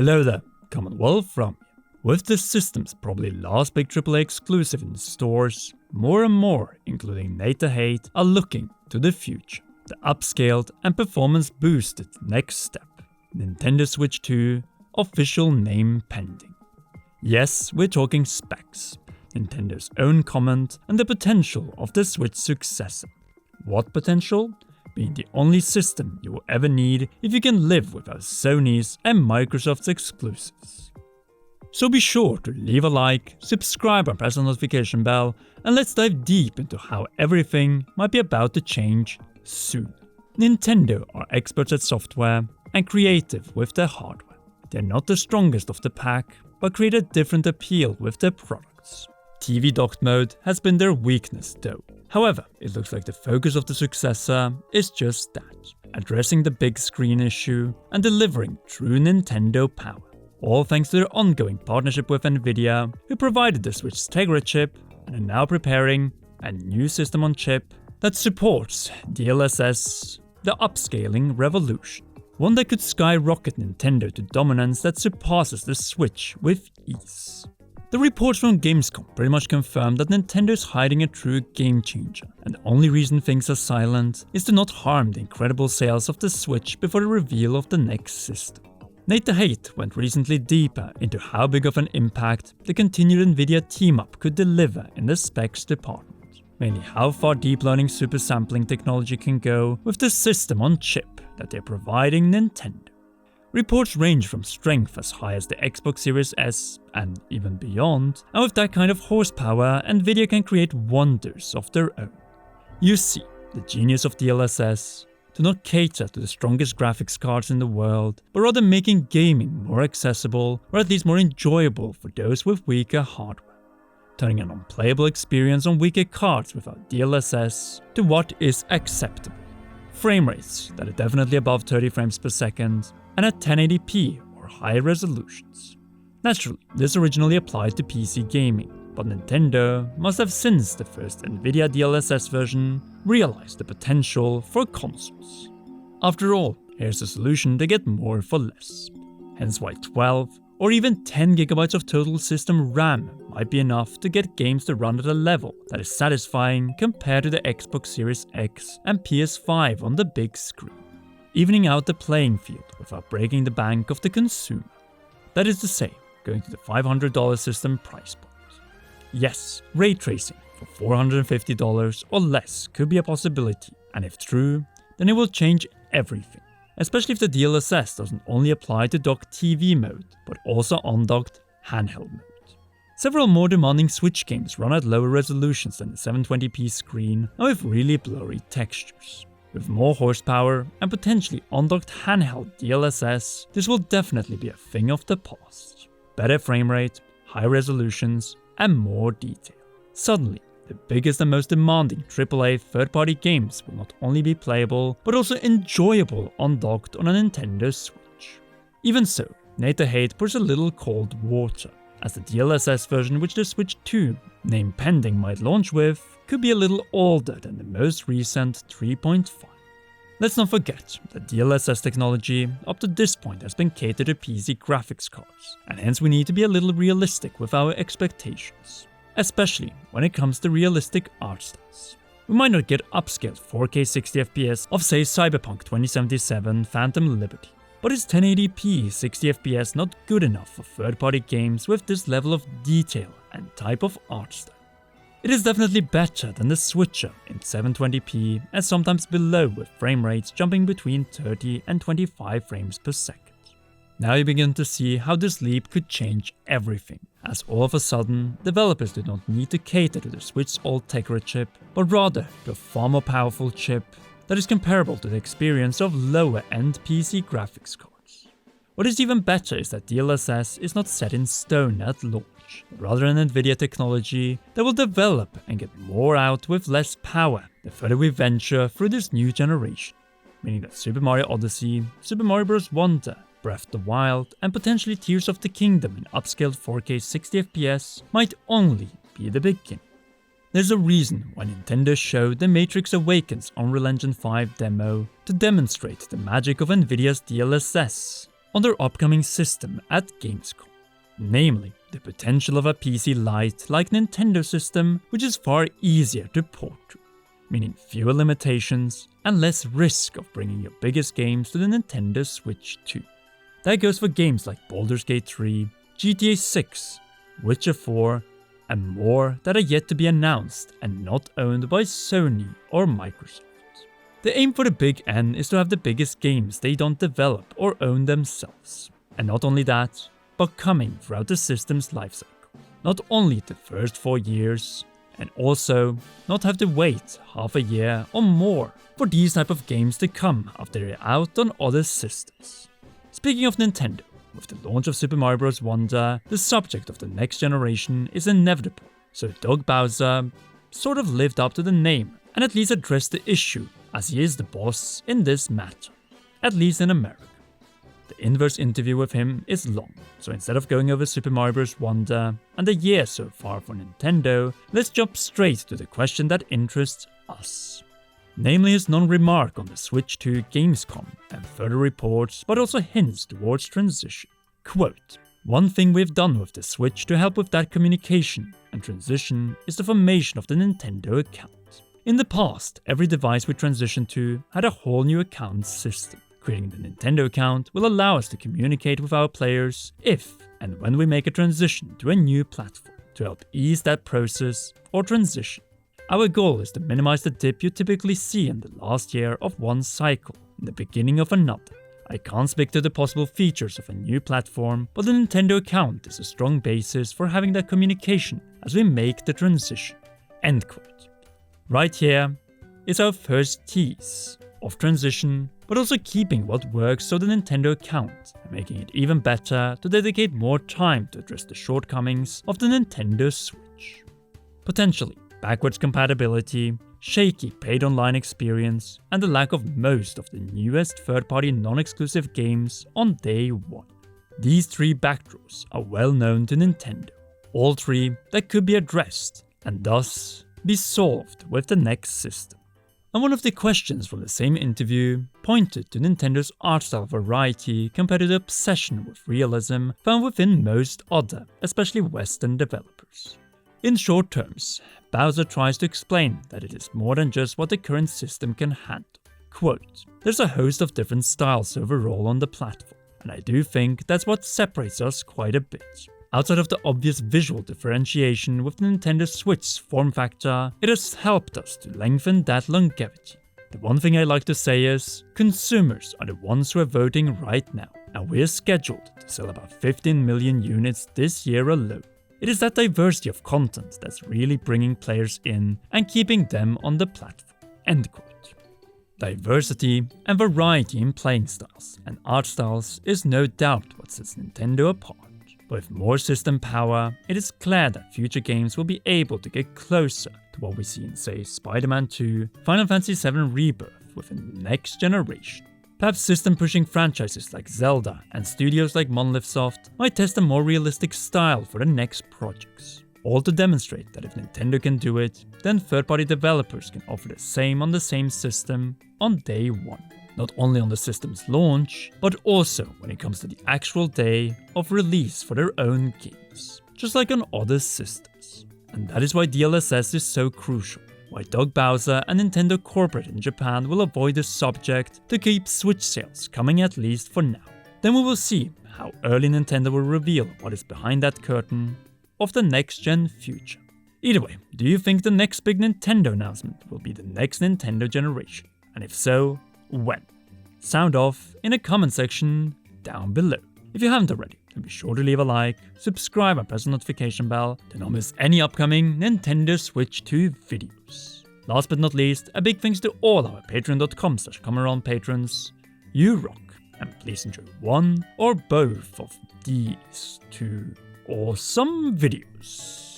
Hello there, Commonwealth from you. With the system's probably last big AAA exclusive in stores, more and more, including Nate the Hate, are looking to the future. The upscaled and performance boosted next step. Nintendo Switch 2, official name pending. Yes, we're talking specs, Nintendo's own comment, and the potential of the Switch successor. What potential? Being the only system you will ever need if you can live without Sony's and Microsoft's exclusives. So be sure to leave a like, subscribe and press the notification bell, and let's dive deep into how everything might be about to change soon. Nintendo are experts at software and creative with their hardware. They're not the strongest of the pack, but create a different appeal with their products. TV docked mode has been their weakness though. However, it looks like the focus of the successor is just that, addressing the big screen issue and delivering true Nintendo power. All thanks to their ongoing partnership with Nvidia, who provided the Switch's Tegra chip and are now preparing a new system on chip that supports DLSS, the upscaling revolution. One that could skyrocket Nintendo to dominance that surpasses the Switch with ease. The reports from Gamescom pretty much confirm that Nintendo is hiding a true game changer, and the only reason things are silent is to not harm the incredible sales of the Switch before the reveal of the next system. Nate the Hate went recently deeper into how big of an impact the continued Nvidia team-up could deliver in the specs department, mainly how far deep learning super sampling technology can go with the system on chip that they're providing Nintendo. Reports range from strength as high as the Xbox Series S and even beyond, and with that kind of horsepower, Nvidia can create wonders of their own. You see, the genius of DLSS to not cater to the strongest graphics cards in the world, but rather making gaming more accessible or at least more enjoyable for those with weaker hardware, turning an unplayable experience on weaker cards without DLSS to what is acceptable. Frame rates that are definitely above 30 frames per second, and at 1080p or higher resolutions. Naturally, this originally applied to PC gaming, but Nintendo must have since the first Nvidia DLSS version realized the potential for consoles. After all, here's a solution to get more for less. Hence why 12 or even 10 GB of total system RAM might be enough to get games to run at a level that is satisfying compared to the Xbox Series X and PS5 on the big screen, evening out the playing field without breaking the bank of the consumer. That is to say, going to the $500 system price point. Yes, ray tracing for $450 or less could be a possibility, and if true, then it will change everything, especially if the DLSS doesn't only apply to docked TV mode, but also undocked handheld mode. Several more demanding Switch games run at lower resolutions than the 720p screen and with really blurry textures. With more horsepower and potentially undocked handheld DLSS, this will definitely be a thing of the past. Better frame rate, high resolutions, and more detail. Suddenly, the biggest and most demanding AAA third-party games will not only be playable, but also enjoyable undocked on a Nintendo Switch. Even so, Nate the Hate pours a little cold water, as the DLSS version which the Switch 2, name pending, might launch with, could be a little older than the most recent 3.5. Let's not forget that DLSS technology up to this point has been catered to PC graphics cards, and hence we need to be a little realistic with our expectations, especially when it comes to realistic art styles. We might not get upscaled 4K 60fps of say Cyberpunk 2077 Phantom Liberty, but is 1080p 60fps not good enough for third-party games with this level of detail and type of art style? It is definitely better than the Switcher in 720p and sometimes below, with frame rates jumping between 30 and 25 frames per second. Now you begin to see how this leap could change everything, as all of a sudden, developers do not need to cater to the Switch's old Tegra chip, but rather to a far more powerful chip that is comparable to the experience of lower-end PC graphics cards. What is even better is that DLSS is not set in stone at launch, but rather an Nvidia technology that will develop and get more out with less power the further we venture through this new generation, meaning that Super Mario Odyssey, Super Mario Bros. Wonder, Breath of the Wild, and potentially Tears of the Kingdom in upscaled 4K 60fps might only be the beginning. There's a reason why Nintendo showed the Matrix Awakens Unreal Engine 5 demo to demonstrate the magic of Nvidia's DLSS, on their upcoming system at Gamescom. Namely, the potential of a PC Lite like Nintendo system, which is far easier to port to, meaning fewer limitations and less risk of bringing your biggest games to the Nintendo Switch 2. That goes for games like Baldur's Gate 3, GTA 6, Witcher 4, and more that are yet to be announced and not owned by Sony or Microsoft. The aim for the Big N is to have the biggest games they don't develop or own themselves. And not only that, but coming throughout the system's lifecycle. Not only the first 4 years, and also not have to wait half a year or more for these type of games to come after they're out on other systems. Speaking of Nintendo, with the launch of Super Mario Bros. Wonder, the subject of the next generation is inevitable, so Doug Bowser sort of lived up to the name and at least addressed the issue, as he is the boss in this matter, at least in America. The inverse interview with him is long, so instead of going over Super Mario Bros. Wonder and the year so far for Nintendo, let's jump straight to the question that interests us. Namely his non-remark on the Switch 2 Gamescom and further reports, but also hints towards transition. Quote, "One thing we've done with the Switch to help with that communication and transition is the formation of the Nintendo account. In the past, every device we transitioned to had a whole new account system. Creating the Nintendo account will allow us to communicate with our players if and when we make a transition to a new platform to help ease that process or transition. Our goal is to minimize the dip you typically see in the last year of one cycle, in the beginning of another. I can't speak to the possible features of a new platform, but the Nintendo account is a strong basis for having that communication as we make the transition." End quote. Right here is our first tease of transition, but also keeping what works so the Nintendo account, and making it even better to dedicate more time to address the shortcomings of the Nintendo Switch. Potentially backwards compatibility, shaky paid online experience, and the lack of most of the newest third-party non-exclusive games on day one. These three backdrops are well known to Nintendo, all three that could be addressed, and thus be solved with the next system. And one of the questions from the same interview pointed to Nintendo's art style variety compared to the obsession with realism found within most other, especially Western developers. In short terms, Bowser tries to explain that it is more than just what the current system can handle. Quote, "There's a host of different styles overall on the platform, and I do think that's what separates us quite a bit. Outside of the obvious visual differentiation with the Nintendo Switch's form factor, it has helped us to lengthen that longevity. The one thing I like to say is, consumers are the ones who are voting right now, and we are scheduled to sell about 15 million units this year alone. It is that diversity of content that's really bringing players in and keeping them on the platform." End quote. Diversity and variety in playing styles and art styles is no doubt what sets Nintendo apart. But with more system power, it is clear that future games will be able to get closer to what we see in, say, Spider-Man 2, Final Fantasy VII Rebirth within the next generation. Perhaps system-pushing franchises like Zelda and studios like Monolith Soft might test a more realistic style for the next projects. All to demonstrate that if Nintendo can do it, then third-party developers can offer the same on the same system on day one. Not only on the system's launch, but also when it comes to the actual day of release for their own games, just like on other systems. And that is why DLSS is so crucial, why Doug Bowser and Nintendo Corporate in Japan will avoid the subject to keep Switch sales coming at least for now. Then we will see how early Nintendo will reveal what is behind that curtain of the next-gen future. Either way, do you think the next big Nintendo announcement will be the next Nintendo generation? And if so, when? Sound off in the comment section down below. If you haven't already, then be sure to leave a like, subscribe and press the notification bell to not miss any upcoming Nintendo Switch 2 videos. Last but not least, a big thanks to all our patreon.com/comearound patrons. You rock, and please enjoy one or both of these two awesome videos.